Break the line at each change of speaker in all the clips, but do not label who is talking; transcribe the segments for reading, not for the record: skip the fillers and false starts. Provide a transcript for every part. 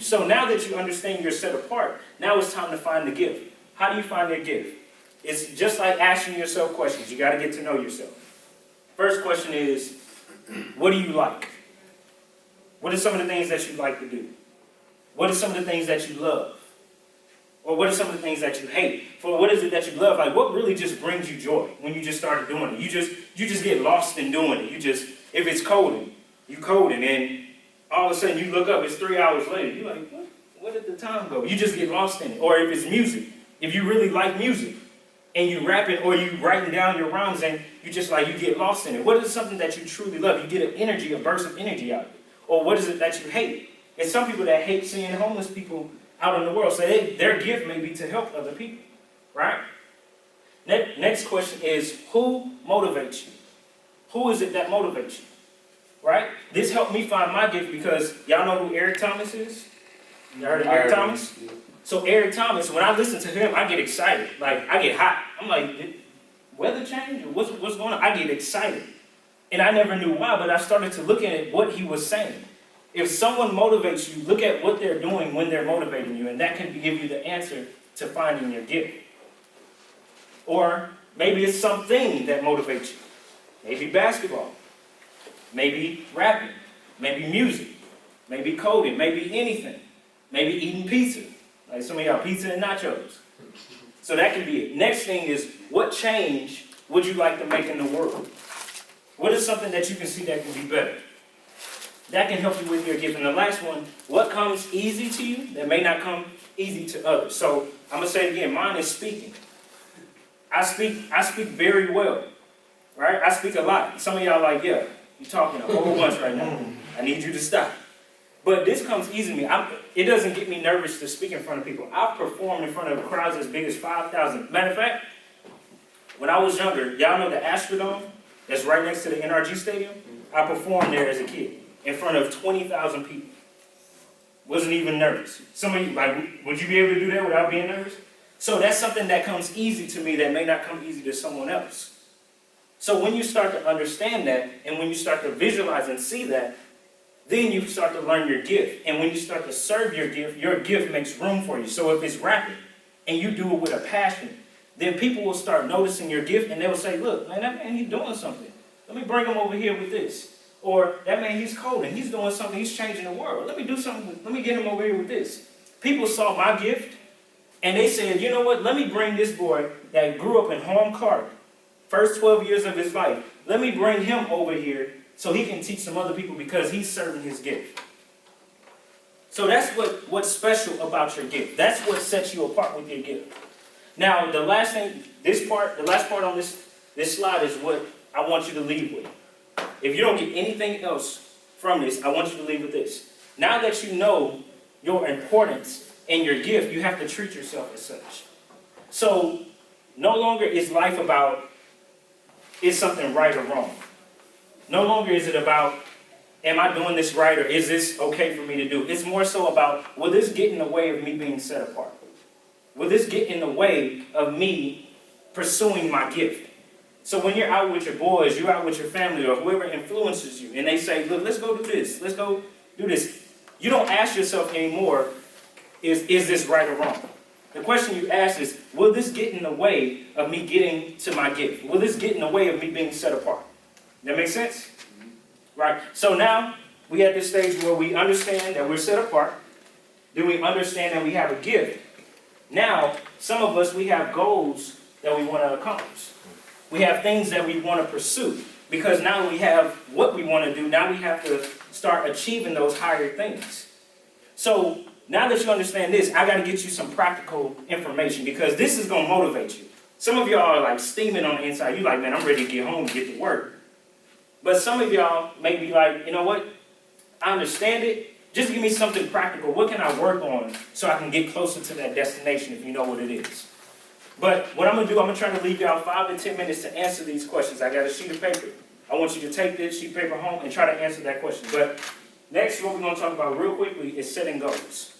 you. So now that you understand you're set apart, now it's time to find the gift. How do you find your gift? It's just like asking yourself questions. You got to get to know yourself. First question is, what do you like? What are some of the things that you like to do? What are some of the things that you love? Or what are some of the things that you hate? For what is it that you love? Like, what really just brings you joy when you just started doing it? You just get lost in doing it. If it's coding, you coding, and all of a sudden you look up, it's 3 hours later. You're like, where did the time go? You just get lost in it. Or if it's music, if you really like music, and you rapping or you writing down your rhymes, and you get lost in it. What is something that you truly love? You get an energy, a burst of energy out of it. Or what is it that you hate? It's some people that hate seeing homeless people out in the world. So their gift may be to help other people, right? Next question is, who motivates you? Who is it that motivates you, right? This helped me find my gift because y'all know who Eric Thomas is? You heard of Eric Thomas? Yeah. So Eric Thomas, when I listen to him, I get excited. Like, I get hot. I'm like, did weather change? Or what's going on? I get excited. And I never knew why, but I started to look at what he was saying. If someone motivates you, look at what they're doing when they're motivating you, and that can give you the answer to finding your gift. Or maybe it's something that motivates you. Maybe basketball. Maybe rapping. Maybe music. Maybe coding. Maybe anything. Maybe eating pizza. Like some of y'all, pizza and nachos. So that can be it. Next thing is, what change would you like to make in the world? What is something that you can see that can be better? That can help you with your gift. And the last one, what comes easy to you that may not come easy to others? So I'm going to say it again, mine is speaking. I speak very well, right? I speak a lot. Some of y'all like, yeah, you're talking a whole bunch right now. I need you to stop. But this comes easy to me. It doesn't get me nervous to speak in front of people. I've performed in front of crowds as big as 5,000. Matter of fact, when I was younger, y'all know the Astrodome that's right next to the NRG Stadium? I performed there as a kid in front of 20,000 people. Wasn't even nervous. Some of you, like, would you be able to do that without being nervous? So that's something that comes easy to me that may not come easy to someone else. So when you start to understand that, and when you start to visualize and see that, then you start to learn your gift. And when you start to serve your gift makes room for you. So if it's rapping, and you do it with a passion, then people will start noticing your gift, and they will say, look, man, that man, he's doing something. Let me bring him over here with this. Or, that man, he's coding. He's doing something. He's changing the world. Let me do something. Let me get him over here with this. People saw my gift, and they said, you know what? Let me bring this boy that grew up in Home Clark, first 12 years of his life. Let me bring him over here so he can teach some other people because he's serving his gift. So that's what's special about your gift. That's what sets you apart with your gift. Now, the last part on this slide is what I want you to leave with. If you don't get anything else from this, I want you to leave with this. Now that you know your importance and your gift, you have to treat yourself as such. So, no longer is life about, is something right or wrong? No longer is it about, am I doing this right, or is this okay for me to do? It's more so about, will this get in the way of me being set apart? Will this get in the way of me pursuing my gift? So when you're out with your boys, you're out with your family, or whoever influences you, and they say, look, let's go do this, let's go do this. You don't ask yourself anymore, is this right or wrong? The question you ask is, will this get in the way of me getting to my gift? Will this get in the way of me being set apart? That make sense? Right? So now, we at this stage where we understand that we're set apart. Then we understand that we have a gift. Now, some of us, we have goals that we want to accomplish. We have things that we want to pursue. Because now we have what we want to do, now we have to start achieving those higher things. So, now that you understand this, I got to get you some practical information because this is going to motivate you. Some of y'all are like steaming on the inside. You're like, man, I'm ready to get home and get to work. But some of y'all may be like, you know what? I understand it. Just give me something practical. What can I work on so I can get closer to that destination if you know what it is? But what I'm going to do, I'm going to try to leave y'all 5 to 10 minutes to answer these questions. I got a sheet of paper. I want you to take this sheet of paper home and try to answer that question. But next, what we're going to talk about real quickly is setting goals.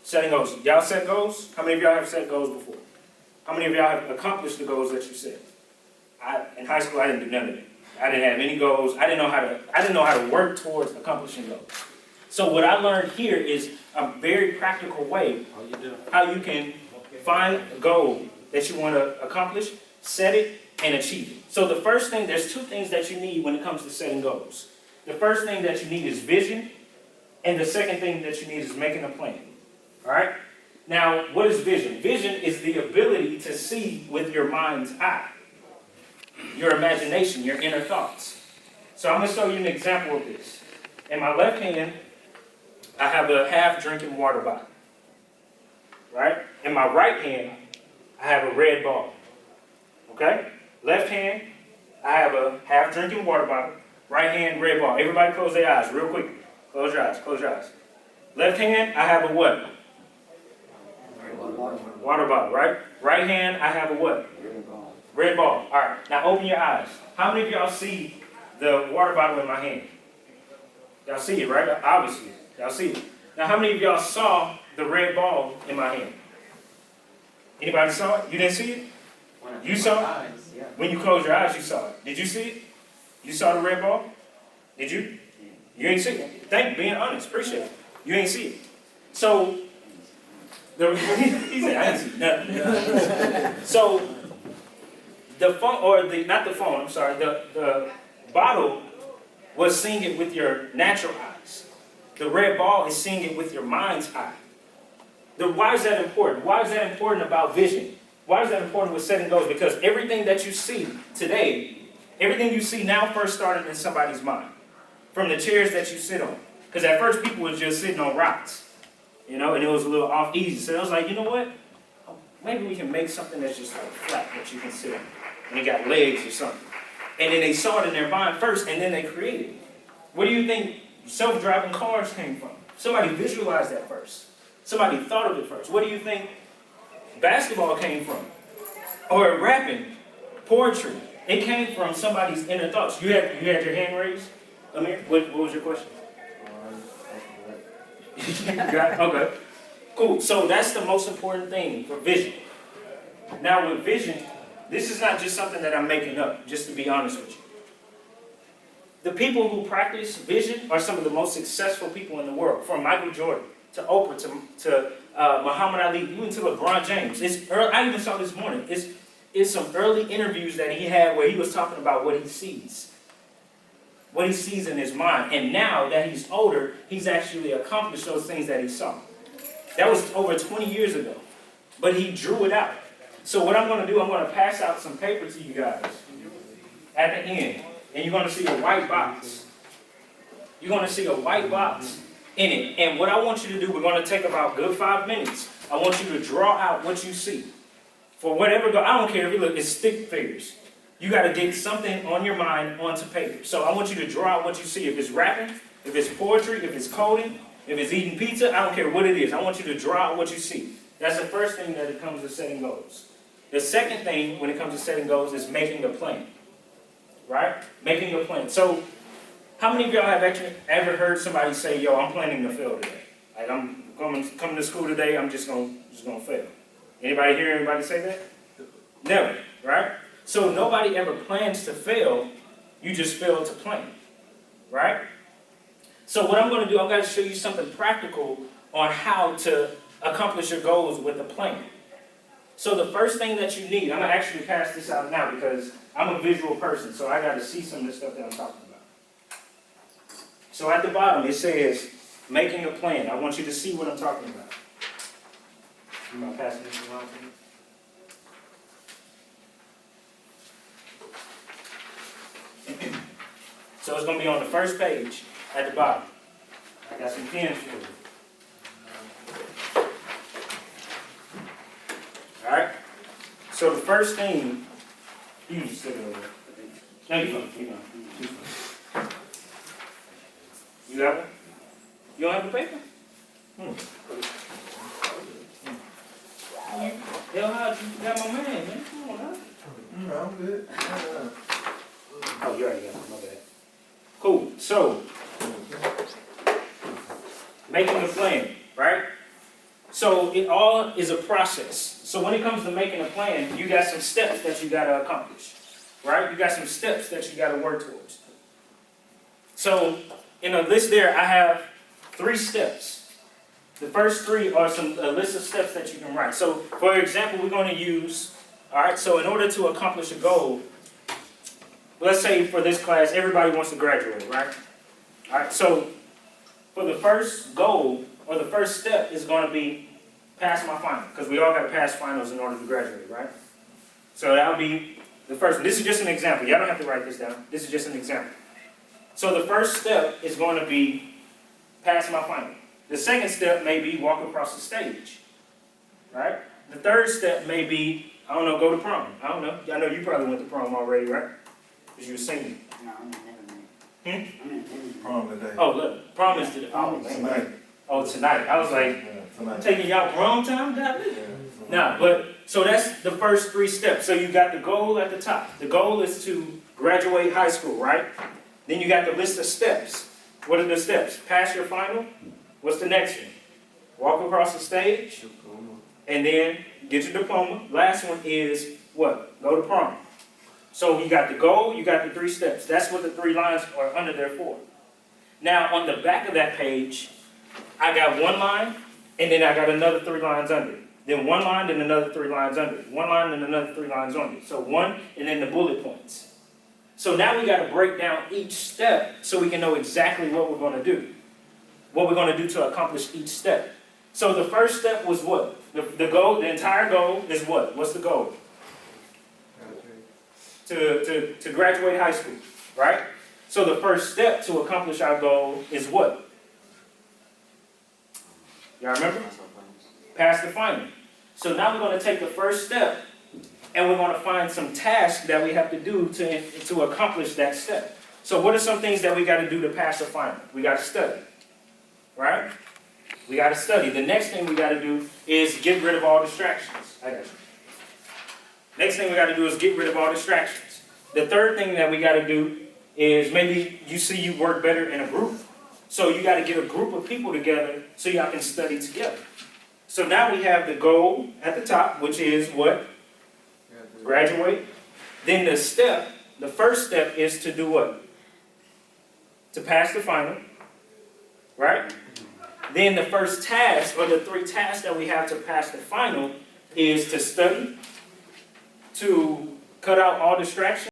Setting goals. Y'all set goals? How many of y'all have set goals before? How many of y'all have accomplished the goals that you set? In high school, I didn't do none of it. I didn't have any goals. I didn't know how to work towards accomplishing goals. So what I learned here is a very practical way how you can find a goal that you want to accomplish, set it, and achieve it. So the first thing, there's two things that you need when it comes to setting goals. The first thing that you need is vision, and the second thing that you need is making a plan. All right? Now, what is vision? Vision is the ability to see with your mind's eye, your imagination, your inner thoughts. So I'm going to show you an example of this. In my left hand, I have a half-drinking water bottle. Right? In my right hand, I have a red ball. Okay? Left hand, I have a half-drinking water bottle. Right hand, red ball. Everybody close their eyes real quick. Close your eyes. Close your eyes. Left hand, I have a what? Water bottle, right? Right hand, I have a what? Red ball. All right. Now open your eyes. How many of y'all see the water bottle in my hand? Y'all see it, right? Obviously. Y'all see it. Now how many of y'all saw the red ball in my hand? Anybody saw it? You didn't see it? You saw it? When you closed your eyes, you saw it. Did you see it? You saw the red ball? Did you? You ain't see it. Thank you, being honest. Appreciate it. You ain't see it. So, he said, I didn't see nothing. So, the phone, or the, not the phone, I'm sorry, the bottle was seeing it with your natural eyes. The red ball is seeing it with your mind's eye. Why is that important? Why is that important about vision? Why is that important with setting goals? Because everything that you see today, everything you see now first started in somebody's mind. From the chairs that you sit on. Because at first people was just sitting on rocks. You know, and it was a little off easy. So it was like, you know what? Maybe we can make something that's just like flat that you can sit on. And it got legs or something. And then they saw it in their mind first, and then they created it. Where do you think self-driving cars came from? Somebody visualized that first. Somebody thought of it first. What do you think basketball came from? Or rapping, poetry. It came from somebody's inner thoughts. You had your hand raised? Amir, what was your question? Okay. Cool. So that's the most important thing for vision. Now with vision, this is not just something that I'm making up, just to be honest with you. The people who practice vision are some of the most successful people in the world, from Michael Jordan to Oprah to Muhammad Ali, even to LeBron James. I even saw this morning. It's some early interviews that he had where he was talking about what he sees. What he sees in his mind. And now that he's older, he's actually accomplished those things that he saw. That was over 20 years ago. But he drew it out. So what I'm going to do, I'm going to pass out some paper to you guys at the end. And you're going to see a white box. You're going to see a white box in it. And what I want you to do, we're going to take about a good 5 minutes. I want you to draw out what you see. For whatever goal, I don't care if you look, it's stick figures. You got to get something on your mind onto paper. So I want you to draw out what you see. If it's rapping, if it's poetry, if it's coding, if it's eating pizza, I don't care what it is. I want you to draw out what you see. That's the first thing that it comes to setting goals. The second thing when it comes to setting goals is making a plan. Right? Making a plan. So how many of y'all have actually ever heard somebody say, yo, I'm planning to fail today? Like I'm coming to school today, I'm just gonna fail. Anybody hear anybody say that? Never, right? So nobody ever plans to fail, you just fail to plan, right? So what I'm going to do, I'm going to show you something practical on how to accomplish your goals with a plan. So the first thing that you need, I'm going to actually pass this out now because I'm a visual person, so I got to see some of the stuff that I'm talking about. So at the bottom it says, making a plan. I want you to see what I'm talking about. Am I passing this around to you? So it's going to be on the first page at the bottom. I got some pens for you. Alright? So the first thing, you can just sit over there. No, you don't. You got one? You don't have the paper? Hell, how you got my man? Come on, huh?
No, I'm good.
Oh, you already got it. My bad. Cool. So, making a plan, right? So, it all is a process. So, when it comes to making a plan, you got some steps that you got to accomplish, right? You got some steps that you got to work towards. So, in the list there, I have 3 steps. The first 3 are a list of steps that you can write. So, for example, we're going to use, all right, so in order to accomplish a goal, let's say for this class, everybody wants to graduate, right? All right, so for the first goal, or the first step is going to be pass my final, because we all got to pass finals in order to graduate, right? So that'll be the first one. This is just an example. Y'all don't have to write this down. This is just an example. So the first step is going to be pass my final. The second step may be walk across the stage, right? The third step may be, I don't know, go to prom. I don't know. I know you probably went to prom already, right? Because you were singing.
No, I'm never
Prom today.
Oh, look, prom is today. Oh, man.
Tonight.
Oh, tonight. I was like,
Yeah,
I'm
tonight.
taking y'all prom time, God?
Yeah,
Nah, but, so that's the first 3 steps. So you got the goal at the top. The goal is to graduate high school, right? Then you got the list of steps. What are the steps? Pass your final. What's the next one? Walk across the stage. And then get your diploma. Last one is what? Go to prom. So you got the goal, you got the 3 steps. That's what the 3 lines are under there for. Now, on the back of that page, I got 1 line, and then I got another 3 lines under it. Then 1 line, then another 3 lines under it. 1 line, and another 3 lines under it. So 1, and then the bullet points. So now we got to break down each step so we can know exactly what we're going to do. What we're going to do to accomplish each step. So the first step was what? The goal, the entire goal is what? What's the goal? To graduate high school, right? So the first step to accomplish our goal is what? Y'all remember? Pass the final. So now we're going to take the first step and we're going to find some tasks that we have to do to accomplish that step. So what are some things that we got to do to pass the final? We got to study, right? We got to study. The next thing we got to do is get rid of all distractions. I got you. Next thing we got to do is get rid of all distractions. The third thing that we got to do is maybe you see you work better in a group. So you got to get a group of people together so y'all can study together. So now we have the goal at the top, which is what? Graduate. Then the first step is to do what? To pass the final, right? Then the first task, or the 3 tasks that we have to pass the final, is to study, to cut out all distractions,